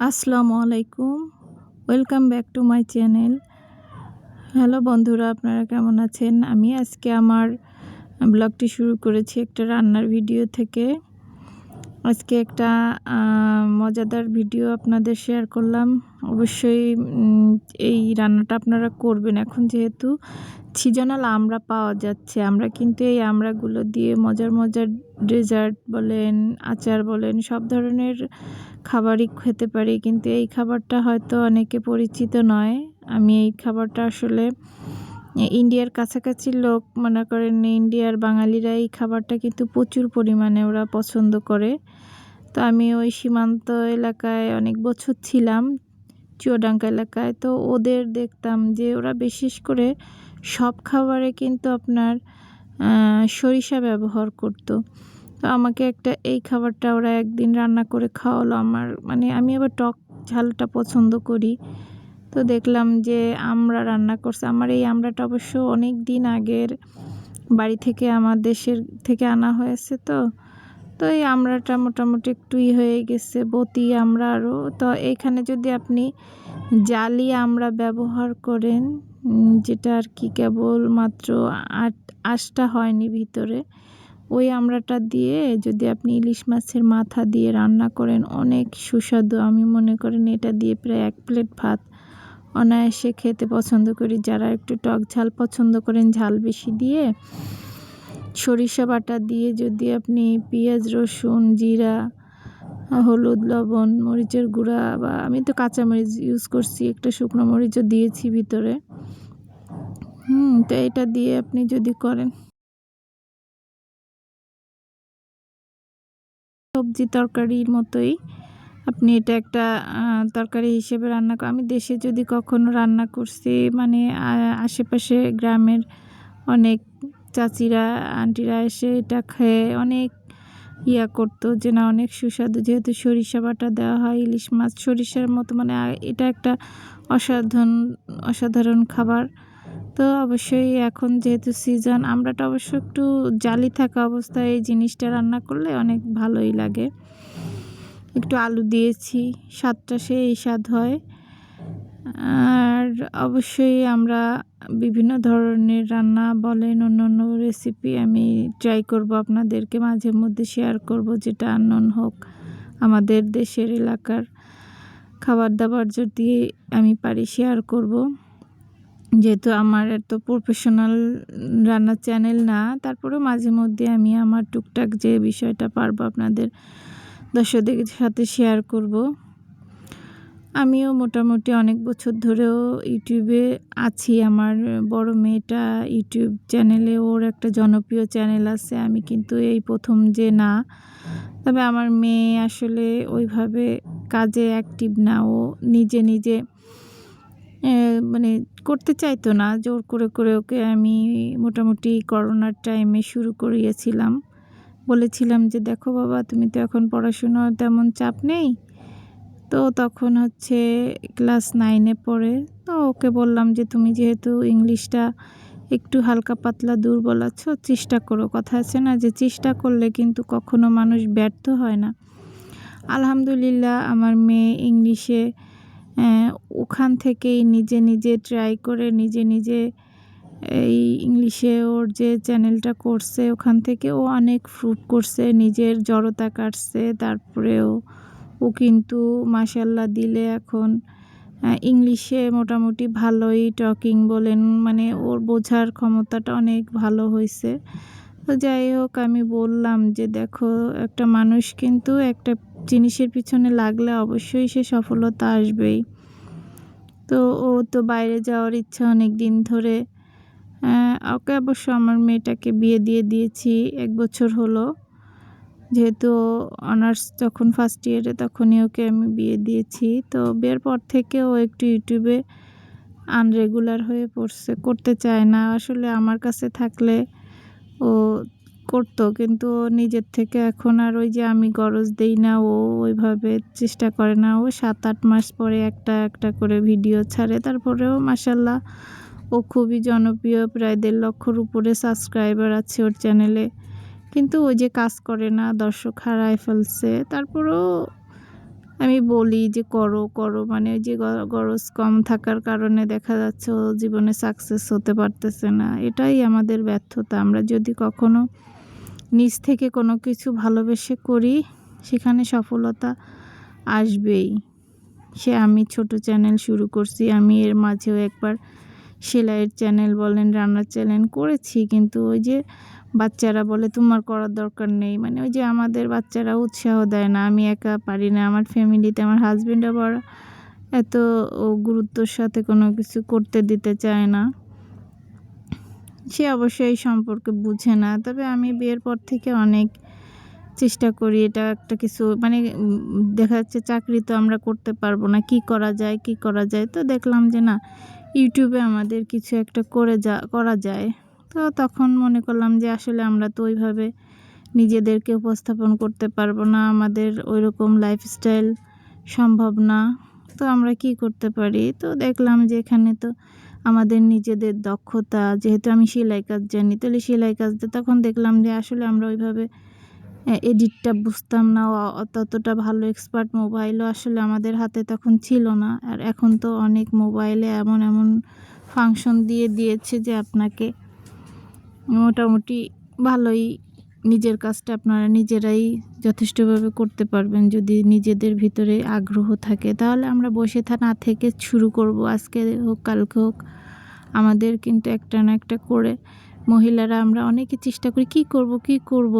আসসালামু আলাইকুম। Welcome back to my channel. Hello বন্ধুরা, আপনারা কেমন আছেন? আমি আজকে আমার ব্লগটি শুরু করেছি একটা রান্নার ভিডিও থেকে। আজকে একটা মজাদার ভিডিও আপনাদের শেয়ার করলাম। অবশ্যই এই রান্নাটা আপনারা করবেন। এখন যেহেতু সিজনাল আমড়া পাওয়া যাচ্ছে, আমরা কিন্তু এই আমড়াগুলো দিয়ে মজার মজার ডেজার্ট বলেন, আচার বলেন, সব ধরনের খাবারই খেতে পারি। কিন্তু এই খাবারটা হয়তো অনেকে পরিচিত নয়। আমি এই খাবারটা আসলে ইন্ডিয়ার কাছাকাছি লোক মনে করেন, ইন্ডিয়ার বাঙালিরা এই খাবারটা কিন্তু প্রচুর পরিমাণে ওরা পছন্দ করে। তো আমি ওই সীমান্ত এলাকায় অনেক বছর ছিলাম, চুয়াডাঙ্গা এলাকায়। তো ওদের দেখতাম যে ওরা বিশেষ করে সব খাবারে কিন্তু আপনার সরিষা ব্যবহার করতো। তো আমাকে এই খাবারটা ওরা একদিন রান্না করে খাওয়ালো। আমি আবার টক ঝালটা পছন্দ করি। তো দেখলাম যে আমড়া রান্না করছে। আমার এই আমড়াটা অবশ্য অনেক দিন আগের বাড়ি থেকে, আমার দেশের থেকে আনা হয়েছে। তো এই আমড়াটা মোটামুটি একটু হয়ে গেছে, বতি আমড়া আরও। তো এইখানে যদি আপনি জালি আমড়া ব্যবহার করেন, যেটা আর কি কেবলমাত্র আঁশটা হয়নি ভিতরে, ওই আমড়াটা দিয়ে যদি আপনি ইলিশ মাছের মাথা দিয়ে রান্না করেন, অনেক সুস্বাদু। আমি মনে করেন এটা দিয়ে প্রায় 1 প্লেট ভাত অনায়াসে খেতে পছন্দ করি। যারা একটু টক ঝাল পছন্দ করেন, ঝাল বেশি দিয়ে, সরিষা বাটা দিয়ে যদি আপনি পেঁয়াজ, রসুন, জিরা, হলুদ, লবণ, মরিচের গুঁড়া, বা আমি তো কাঁচামরিচ ইউজ করছি, একটা শুকনো মরিচও দিয়েছি ভিতরে। তো এটা দিয়ে আপনি যদি করেন, সবজি তরকারির মতোই আপনি এটা একটা তরকারি হিসেবে রান্না আমি দেশে যদি কখনো রান্না করছি, মানে আশেপাশে গ্রামের অনেক চাচিরা, আন্টিরা এসে এটা খেয়ে অনেক করতো যে না, অনেক সুস্বাদু। যেহেতু সরিষা বাটা দেওয়া হয়, ইলিশ মাছ সরিষার মতো, মানে এটা একটা অসাধারণ খাবার। তো অবশ্যই এখন যেহেতু সিজন, আমড়াটা অবশ্য একটু জালি থাকা অবস্থায় এই জিনিসটা রান্না করলে অনেক ভালোই লাগে। একটু আলু দিয়েছি, স্বাদটা সেই স্বাদ হয়। আর অবশ্যই আমরা বিভিন্ন ধরনের রান্না বলেন, অন্য রেসিপি আমি ট্রাই করব, আপনাদেরকে মাঝে মধ্যে শেয়ার করব, যেটা আননোন হোক। আমাদের দেশের এলাকার খাবার দাবার যদি আমি পারি শেয়ার করব। যেহেতু আমার এত প্রফেশনাল রান্নার চ্যানেল না, তারপরেও মাঝে মধ্যে আমি আমার টুকটাক যে বিষয়টা পারবো আপনাদের দর্শকদের সাথে শেয়ার করব। আমিও মোটামুটি অনেক বছর ধরেও ইউটিউবে আছি। আমার বড় মেয়েটা ইউটিউব চ্যানেলে, ওর একটা জনপ্রিয় চ্যানেল আছে। আমি কিন্তু এই প্রথম যে না, তবে আমার মেয়ে আসলে ওইভাবে কাজে অ্যাক্টিভ না। ও নিজে নিজে মানে করতে চাইতো না, জোর করে ওকে আমি মোটামুটি করোনার টাইমে শুরু করিয়েছিলাম। বলেছিলাম যে দেখো বাবা, তুমি তো এখন পড়াশুনোর তেমন চাপ নেই। তো তখন হচ্ছে ক্লাস 9-এ পড়ে। তো ওকে বললাম যে তুমি যেহেতু ইংলিশটা একটু হালকা পাতলা দুর্বল আছো, চেষ্টা করো। কথা আছে না যে চেষ্টা করলে কিন্তু কখনো মানুষ ব্যর্থ হয় না। আলহামদুলিল্লাহ আমার মেয়ে ইংলিশে ওখান থেকেই নিজে ট্রাই করে নিজে এই ইংলিশে ওর যে চ্যানেলটা করছে, ওখান থেকে ও অনেক প্রুভ করছে, নিজের জড়তা কাটছে। তারপরেও ও কিন্তু মাশাআল্লাহ দিলে এখন ইংলিশে মোটামুটি ভালোই টকিং বলেন, মানে ওর বোঝার ক্ষমতাটা অনেক ভালো হয়েছে। তো যাই হোক, আমি বললাম যে দেখো, একটা মানুষ কিন্তু একটা জিনিসের পিছনে লাগলে অবশ্যই সে সফলতা আসবেই। তো ও তো বাইরে যাওয়ার ইচ্ছা অনেক দিন ধরে। ওকে অবশ্য আমার মেয়েটাকে বিয়ে দিয়ে দিয়েছি 1 বছর হলো। যেহেতু অনার্স যখন ফার্স্ট ইয়ারে, তখনই ওকে আমি বিয়ে দিয়েছি। তো বিয়ের পর থেকে ও একটু ইউটিউবে আনরেগুলার হয়ে পড়ছে, করতে চায় না। আসলে আমার কাছে থাকলে ও করতো, কিন্তু ও নিজের থেকে এখন আর ওই যে আমি গরজ দেই না, ও ওইভাবে চেষ্টা করে না। ও 7-8 মাস পরে একটা করে ভিডিও ছাড়ে। তারপরেও মাশাআল্লাহ ও খুবই জনপ্রিয়, প্রায় 1.5 লক্ষর উপরে সাবস্ক্রাইবার আছে ওর চ্যানেলে। কিন্তু ওই যে কাজ করে না, দর্শক হারায় ফেলছে। তারপরেও আমি বলি যে করো, করো, মানে ওই যে গরজ কম থাকার কারণে দেখা যাচ্ছে ও জীবনে সাকসেস হতে পারতেছে না। এটাই আমাদের ব্যর্থতা। আমরা যদি কখনো নিজ থেকে কোনো কিছু ভালোবেসে করি, সেখানে সফলতা আসবেই। আমি ছোট চ্যানেল শুরু করছি, আমি এর মাঝেও একবার সেলাইয়ের চ্যানেল বলেন, রান্নার চ্যানেল করেছি, কিন্তু ওই যে বাচ্চারা বলে তোমার করার দরকার নেই, মানে ওই যে আমাদের বাচ্চারা উৎসাহ দেয় না, আমি একা পারি না, আমার ফ্যামিলিতে আমার হাজব্যান্ড আবার এত গুরুত্বর সাথে কোনো কিছু করতে দিতে চায় না। সে অবশ্যই এই সম্পর্কে বুঝে না। তবে আমি বিয়ের পর থেকে অনেক চেষ্টা করি, এটা একটা কিছু মানে দেখা যাচ্ছে চাকরি তো আমরা করতে পারবো না, কি করা যায়, কি করা যায়, তো দেখলাম যে না, ইউটিউবে আমাদের কিছু একটা করা যায়। তো তখন মনে করলাম যে আসলে আমরা তো ওইভাবে নিজেদেরকে উপস্থাপন করতে পারবো না, আমাদের ওইরকম লাইফস্টাইল সম্ভব না। তো আমরা কি করতে পারি? তো দেখলাম যে এখানে তো আমাদের নিজেদের দক্ষতা, যেহেতু আমি সেলাই কাজ জানি, তাহলে সেলাই কাজটা তখন দেখলাম যে আসলে আমরা ওইভাবে এডিটটা বুঝতাম না, ততটা ভালো এক্সপার্ট মোবাইলও আসলে আমাদের হাতে তখন ছিল না। আর এখন তো অনেক মোবাইলে এমন এমন ফাংশন দিয়ে দিয়েছে যে আপনাকে মোটামুটি ভালোই নিজের কাজটা আপনারা নিজেরাই যথেষ্টভাবে করতে পারবেন, যদি নিজেদের ভিতরে আগ্রহ থাকে। তাহলে আমরা বসে না থেকে শুরু করব, আজকে হোক কালকে হোক, আমাদের কিন্তু একটা না একটা করে মহিলারা আমরা অনেকে চেষ্টা করি কি করব কি করব,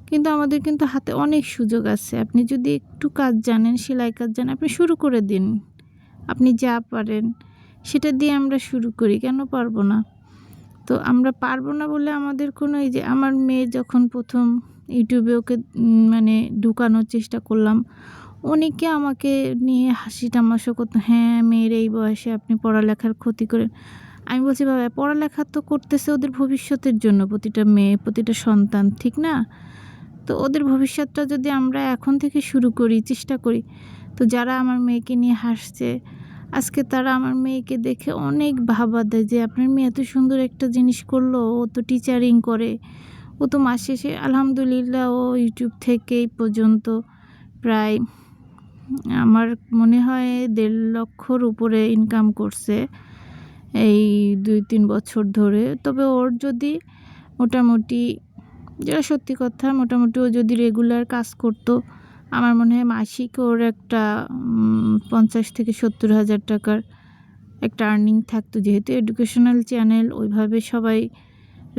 কিন্তু আমাদের কিন্তু হাতে অনেক সুযোগ আছে। আপনি যদি একটু কাজ জানেন, সেলাই কাজ জানেন, আপনি শুরু করে দিন। আপনি যা পারেন সেটা দিয়ে আমরা শুরু করি, কেন পারবো না? তো আমরা পারবো না বলে আমাদের কোনো, এই যে আমার মেয়ে যখন প্রথম ইউটিউবে ওকে মানে ঢুকানোর চেষ্টা করলাম, অনেকে আমাকে নিয়ে হাসি তামাশা করতো, হ্যাঁ মেয়ের এই বয়সে আপনি পড়ালেখার ক্ষতি করেন। আমি বলছি বাবা, পড়ালেখা তো করতেছে ওদের ভবিষ্যতের জন্য, প্রতিটা মেয়ে প্রতিটা সন্তান, ঠিক না? তো ওদের ভবিষ্যৎটা যদি আমরা এখন থেকে শুরু করি, চেষ্টা করি, তো যারা আমার মেয়েকে নিয়ে হাসছে আজকে, তারা আমার মেয়েকে দেখে অনেক ভাবা দেয় যে আপনার মেয়ে এত সুন্দর একটা জিনিস করলো, ও তো টিচারিং করে, ও তো মাস শেষে আলহামদুলিল্লাহ ও ইউটিউব থেকে এই পর্যন্ত প্রায় আমার মনে হয় 1.5 লক্ষর উপরে ইনকাম করছে এই 2-3 বছর ধরে। তবে ওর যদি মোটামুটি, যেটা সত্যি কথা, মোটামুটি ও যদি রেগুলার কাজ করতো, আমার মনে হয় মাসিক ওর একটা 50,000-70,000 টাকার একটা আর্নিং থাকতো। যেহেতু এডুকেশনাল চ্যানেল, ওইভাবে সবাই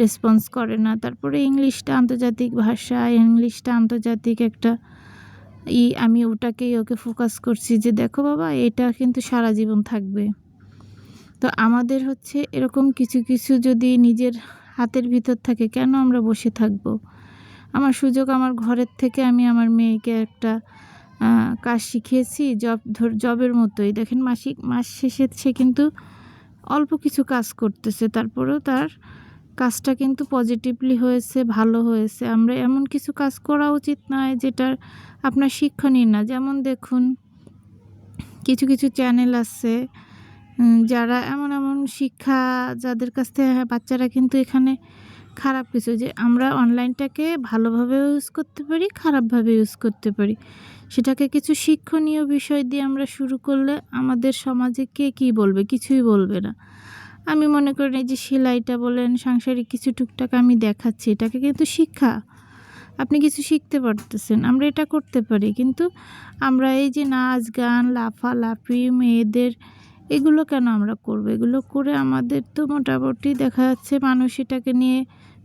রেসপন্স করে না। তারপরে ইংলিশটা আন্তর্জাতিক ভাষা, ইংলিশটা আন্তর্জাতিক একটা আমি ওটাকেই ওকে ফোকাস করছি যে দেখো বাবা, এটা কিন্তু সারা জীবন থাকবে। তো আমাদের হচ্ছে এরকম কিছু কিছু যদি নিজের হাতের ভিতর থাকে, কেন আমরা বসে থাকব? আমার সুযোগ, আমার ঘরের থেকে আমি আমার মেয়েকে একটা কাজ শিখিয়েছি, জবের মতোই। দেখেন মাস শেষে সে কিন্তু অল্প কিছু কাজ করতেছে, তারপরেও তার কাজটা কিন্তু পজিটিভলি হয়েছে, ভালো হয়েছে। আমরা এমন কিছু কাজ করা উচিত নয় যেটার আপনার শিক্ষণীয় না। যেমন দেখুন, কিছু কিছু চ্যানেল আছে যারা এমন এমন শিক্ষা, যাদের কাছ থেকে বাচ্চারা কিন্তু এখানে খারাপ কিছু, যে আমরা অনলাইনটাকে ভালোভাবেও ইউজ করতে পারি, খারাপভাবে ইউজ করতে পারি। সেটাকে কিছু শিক্ষণীয় বিষয় দিয়ে আমরা শুরু করলে আমাদের সমাজে কে কী বলবে? কিছুই বলবে না। আমি মনে করি এই যে সেলাইটা বলেন, সাংসারিক কিছু টুকটাক আমি দেখাচ্ছি, এটাকে কিন্তু শিক্ষা, আপনি কিছু শিখতে পারতেছেন, আমরা এটা করতে পারি। কিন্তু আমরা এই যে নাচ গান, লাফালাফি, মেয়েদের, এগুলো কেন আমরা করব? এগুলো করে আমাদের তো মোটামুটি দেখা যাচ্ছে মানুষ এটাকে নিয়ে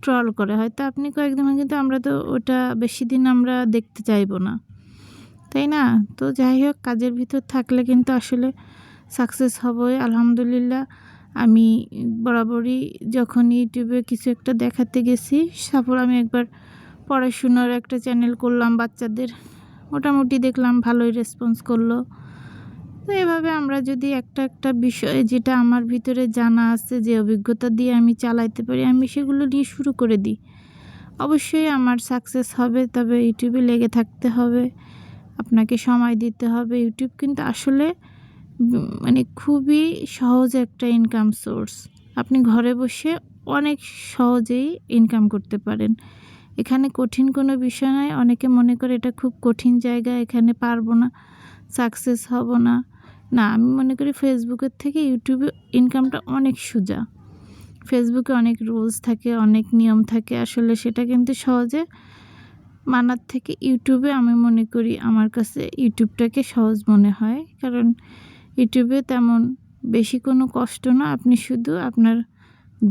ট্রল করে, হয়তো আপনি কয়েকদিন, কিন্তু আমরা তো ওটা বেশি দিন আমরা দেখতে চাইবো না, তাই না? তো যাই হোক, কাজের ভিতর থাকলে কিন্তু আসলে সাকসেস হবই আলহামদুলিল্লাহ। আমি বরাবরই যখন ইউটিউবে কিছু একটা দেখাতে গেছি, তারপর আমি একবার পড়াশুনোর একটা চ্যানেল করলাম বাচ্চাদের, মোটামুটি দেখলাম ভালোই রেসপন্স করলো। তো এভাবে আমরা যদি একটা একটা বিষয়, যেটা আমার ভিতরে জানা আছে, যে অভিজ্ঞতা দিয়ে আমি চালাইতে পারি, আমি সেগুলো নিয়ে শুরু করে দিই, অবশ্যই আমার সাকসেস হবে। তবে ইউটিউবে লেগে থাকতে হবে, আপনাকে সময় দিতে হবে। ইউটিউব কিন্তু আসলে মানে খুবই সহজ একটা ইনকাম সোর্স। আপনি ঘরে বসে অনেক সহজেই ইনকাম করতে পারেন। এখানে কঠিন কোনো বিষয় নয়। অনেকে মনে করে এটা খুব কঠিন জায়গা, এখানে পারবো না। সাকসেস হব না। না, আমি মনে করি ফেসবুকের থেকে ইউটিউবে ইনকামটা অনেক সোজা। ফেসবুকে অনেক রুলস থাকে, অনেক নিয়ম থাকে, আসলে সেটা কিন্তু সহজে মানার থেকে ইউটিউবে আমি মনে করি, আমার কাছে ইউটিউবটাকে সহজ মনে হয়। কারণ ইউটিউবে তেমন বেশি কোনো কষ্ট না, আপনি শুধু আপনার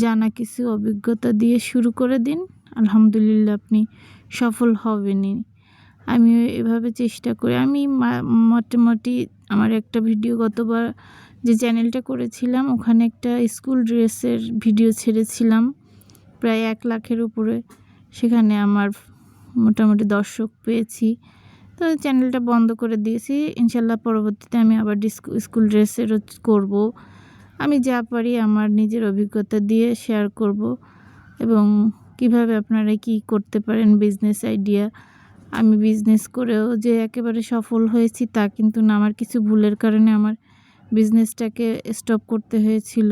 জানা কিছু অভিজ্ঞতা দিয়ে শুরু করে দিন, আলহামদুলিল্লাহ আপনি সফল হবেনই। আমিও এভাবে চেষ্টা করি। আমি মোটামুটি আমার একটা ভিডিও গতবার যে চ্যানেলটা করেছিলাম, ওখানে একটা স্কুল ড্রেসের ভিডিও ছেড়েছিলাম প্রায় 1 লাখের উপরে। সেখানে আমার মোটামুটি দর্শক পেয়েছি। তো চ্যানেলটা বন্ধ করে দিয়েছি। ইনশাল্লাহ পরবর্তীতে আমি আবার স্কুল ড্রেসেরও করব। আমি যা পারি আমার নিজের অভিজ্ঞতা দিয়ে শেয়ার করব, এবং কিভাবে আপনারা কি করতে পারেন বিজনেস আইডিয়া। আমি বিজনেস করেও যে একেবারে সফল হয়েছি তা কিন্তু না, আমার কিছু ভুলের কারণে আমার বিজনেসটাকে স্টপ করতে হয়েছিল।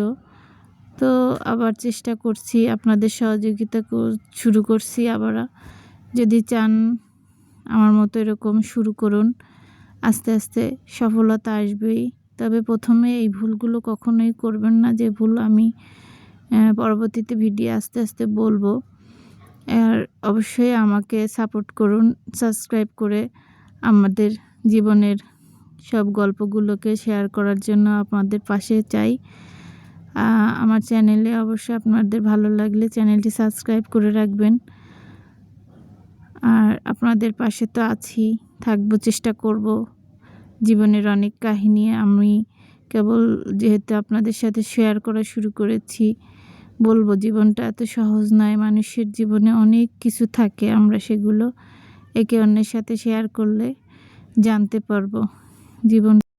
তো আবার চেষ্টা করছি, আপনাদের সহযোগিতা শুরু করছি আবার। যদি চান আমার মতো এরকম শুরু করুন, আস্তে আস্তে সফলতা আসবেই। তবে প্রথমে এই ভুলগুলো কখনোই করবেন না, যে ভুল আমি পরবর্তীতে ভিডিও আস্তে আস্তে বলবো। আর অবশ্যই আমাকে সাপোর্ট করুন, সাবস্ক্রাইব করে আমাদের জীবনের সব গল্পগুলোকে শেয়ার করার জন্য আপনাদের পাশে চাই। আমার চ্যানেলে অবশ্যই আপনাদের ভালো লাগলে চ্যানেলটি সাবস্ক্রাইব করে রাখবেন। আর আপনাদের পাশে তো আছি, থাকবো, চেষ্টা করব। জীবনের অনেক কাহিনী আমি কেবল যেহেতু আপনাদের সাথে শেয়ার করা শুরু করেছি, বলবো জীবনটা এত সহজ নয়। মানুষের জীবনে অনেক কিছু থাকে, আমরা সেগুলো একে অন্যের সাথে শেয়ার করলে জানতে পারবো জীবন